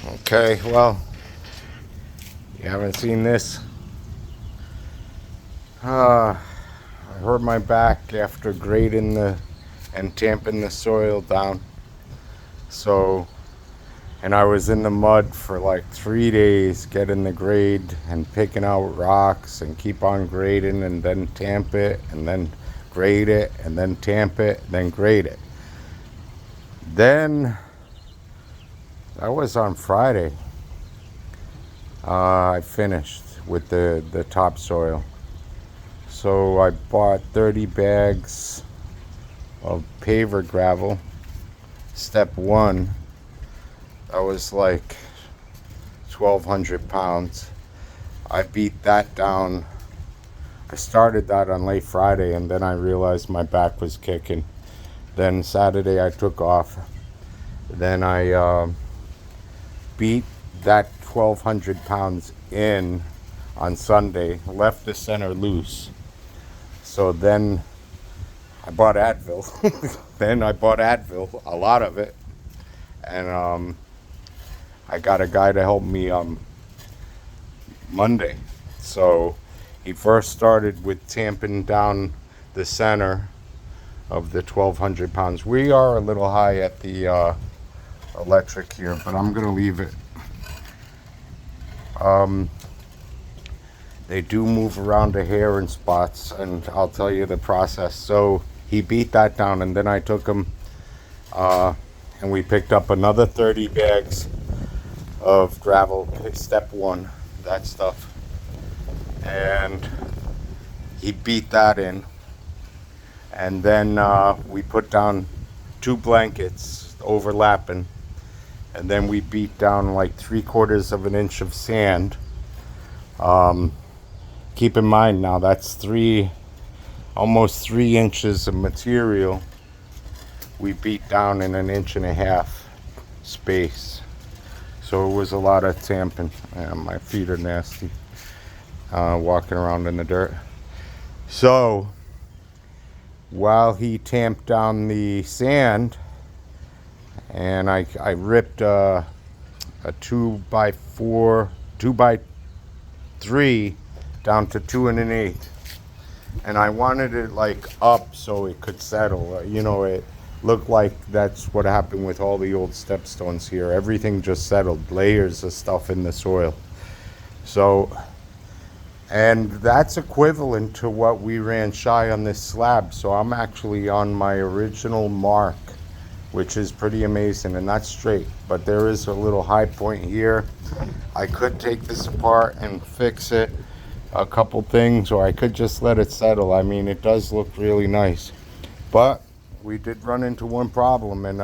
Okay, well, you haven't seen this. I hurt my back after grading and tamping the soil down. So, and I was in the mud for like 3 days getting the grade and picking out rocks and keep on grading and then tamp it and then grade it and then tamp it and then grade it. Then, that was on Friday. I finished with the topsoil. So I bought 30 bags of paver gravel, step one. That was like 1,200 pounds. I beat that down. I started that on late Friday and then I realized my back was kicking. Then Saturday I took off. Then I beat that 1,200 pounds in on Sunday, left the center loose. So then I bought Advil. Then I bought Advil, a lot of it. And I got a guy to help me Monday. So he first started with tamping down the center of the 1,200 pounds. We are a little high at the electric here, but I'm going to leave it. They do move around the hair in spots, and I'll tell you the process. So he beat that down, and then I took him and we picked up another 30 bags of gravel, step one, that stuff. And he beat that in. And then we put down 2 blankets overlapping. And then we beat down like 3/4 of an inch of sand. Keep in mind now that's almost 3 inches of material we beat down in an inch and a half space. So it was a lot of tamping. My feet are nasty walking around in the dirt. So while he tamped down the sand, and I ripped a 2x4, 2x3 down to 2 1/8, and I wanted it like up so it could settle. It looked like that's what happened with all the old stepstones here. Everything just settled, layers of stuff in the soil. So, and that's equivalent to what we ran shy on this slab. So I'm actually on my original mark, which is pretty amazing, and that's straight. But there is a little high point here. I could take this apart and fix it, a couple things, or I could just let it settle. I mean, it does look really nice. But we did run into one problem, and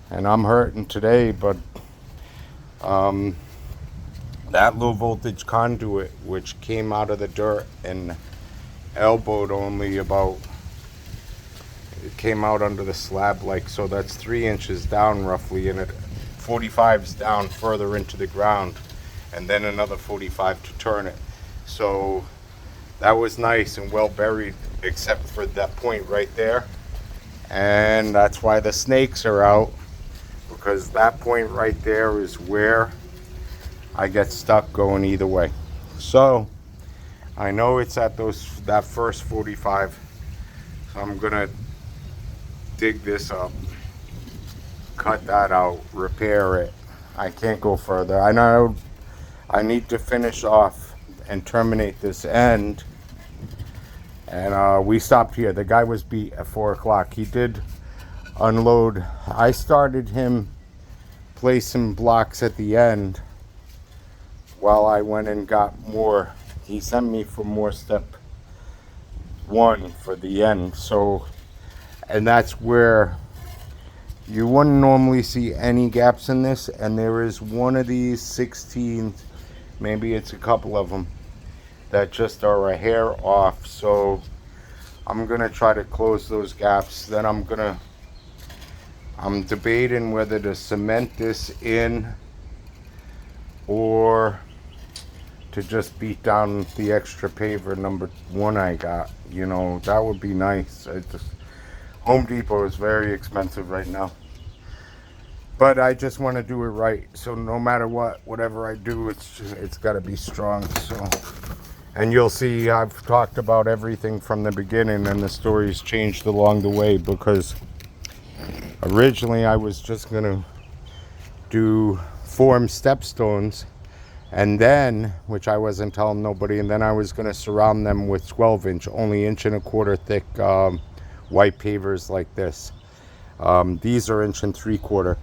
I'm hurting today, but that low voltage conduit, which came out of the dirt and elbowed only about, it came out under the slab like so. That's 3 inches down roughly, and it 45's down further into the ground, and then another 45 to turn it. So that was nice and well buried, except for that point right there. And that's why the snakes are out, because that point right there is where I get stuck going either way. So I know it's at that first 45. So I'm gonna dig this up, cut that out, repair it. I can't go further. I know I need to finish off and terminate this end. And we stopped here. The guy was beat at 4 o'clock. He did unload. I started him placing blocks at the end while I went and got more. He sent me for more step one for the end. So, and that's where you wouldn't normally see any gaps in this, and there is one of these 16, maybe it's a couple of them, that just are a hair off. So I'm gonna try to close those gaps. Then I'm debating whether to cement this in or to just beat down the extra paver number 1 I got. That would be nice. Home Depot is very expensive right now. But I just want to do it right. So no matter what, whatever I do, it's got to be strong. So, and you'll see I've talked about everything from the beginning, and the story's changed along the way, because originally I was just gonna do form stepstones, and then, which I wasn't telling nobody, and then I was gonna surround them with 12-inch, only 1.25 inch thick white pavers like this. These are 1.75 inch,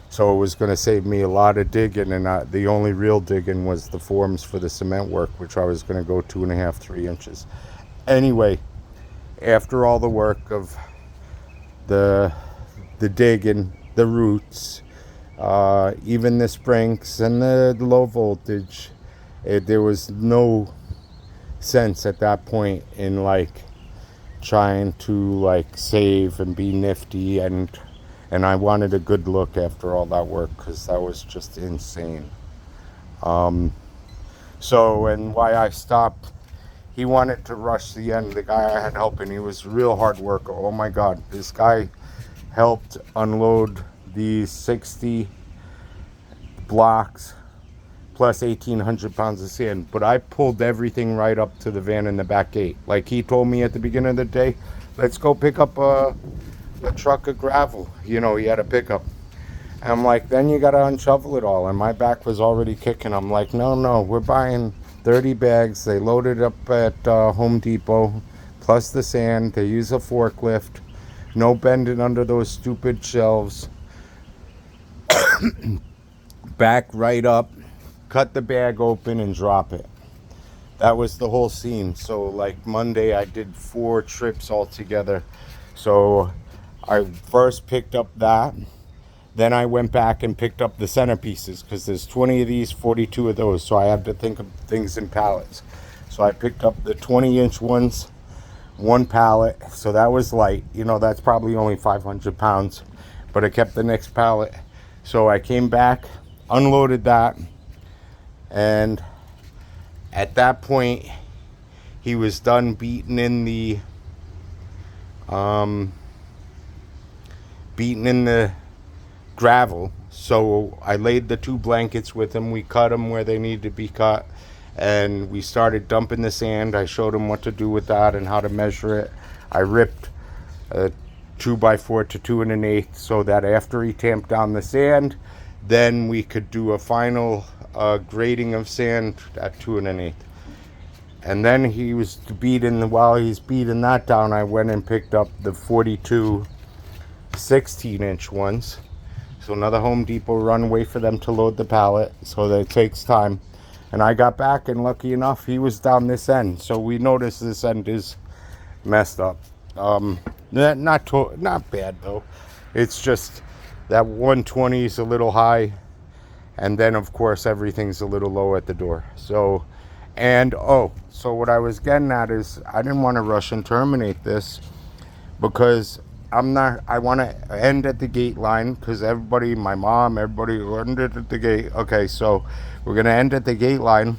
so it was going to save me a lot of digging, and the only real digging was the forms for the cement work, which I was going to go 2.5, 3 inches. Anyway, after all the work of the digging, the roots, even the sprinks and the low voltage, there was no sense at that point in like trying to like save and be nifty, and I wanted a good look after all that work, because that was just insane. So, and why I stopped, he wanted to rush the end. The guy I had helping, he was a real hard worker. Oh my god, this guy helped unload these 60 blocks plus 1,800 pounds of sand, but I pulled everything right up to the van in the back gate. Like he told me at the beginning of the day, let's go pick up a truck of gravel. You know, he had a pickup. And I'm like, then you gotta unshovel it all. And my back was already kicking. I'm like, no, we're buying 30 bags. They loaded up at Home Depot, plus the sand. They use a forklift. No bending under those stupid shelves. Back right up, cut the bag open and drop it. That was the whole scene. So like Monday I did 4 trips altogether. So I first picked up that, then I went back and picked up the centerpieces, because there's 20 of these, 42 of those, so I have to think of things in pallets. So I picked up the 20-inch ones, 1 pallet, so that was light. You know, that's probably only 500 pounds, but I kept the next pallet. So I came back, unloaded that, and at that point he was done beating in the gravel. So I laid the 2 blankets with him. We cut them where they need to be cut, and we started dumping the sand. I showed him what to do with that and how to measure it. I ripped a 2x4 to 2 1/8, so that after he tamped down the sand, then we could do a final grading of sand at 2 1/8. And then he was while he's beating that down, I went and picked up the 42 16-inch ones. So another Home Depot run, wait for them to load the pallet, so that it takes time. And I got back, and lucky enough, he was down this end. So we noticed this end is messed up. Not bad though. It's just that 120 is a little high, and then of course everything's a little low at the door. So, so what I was getting at is I didn't want to rush and terminate this, because I want to end at the gate line, because everybody, my mom, everybody ended at the gate. Okay, so we're going to end at the gate line,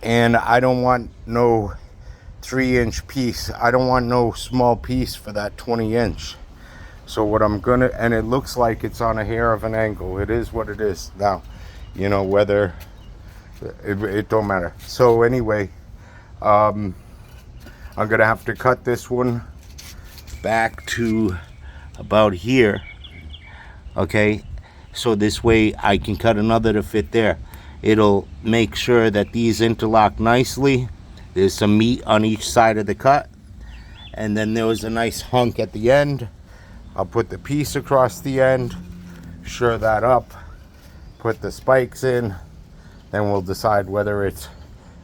and I don't want no 3-inch piece. I don't want no small piece for that 20-inch. So what I'm going to, and it looks like it's on a hair of an angle. It is what it is. Now, you know, whether, it don't matter. So anyway, I'm going to have to cut this one back to about here. Okay, so this way I can cut another to fit there. It'll make sure that these interlock nicely. There's some meat on each side of the cut, and then there was a nice hunk at the end. I'll put the piece across the end, sure that up, put the spikes in, then we'll decide whether it's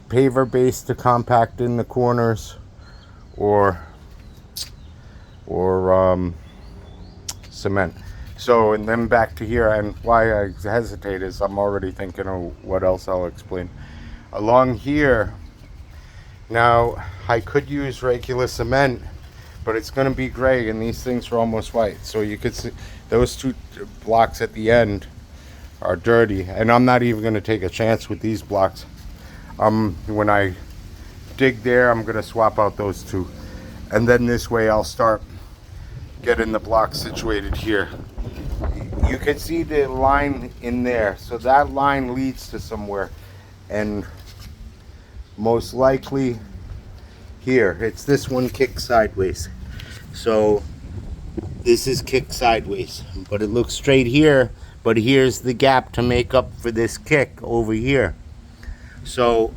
paver based to compact in the corners, or cement. So, and then back to here, and why I hesitate is I'm already thinking of what else I'll explain. Along here, now I could use regular cement, but it's going to be gray, and these things are almost white. So you could see those 2 blocks at the end are dirty, and I'm not even going to take a chance with these blocks. When I dig there, I'm going to swap out those 2, and then this way I'll start getting the blocks situated here. you can see the line in there. So that line leads to somewhere. And most likely here, it's this one kicked sideways. So this is kicked sideways, but it looks straight here, but here's the gap to make up for this kick over here. So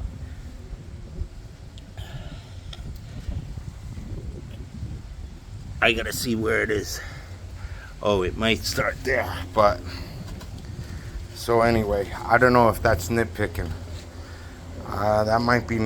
I gotta see where it is. Oh, it might start there, but so anyway, I don't know if that's nitpicking. That might be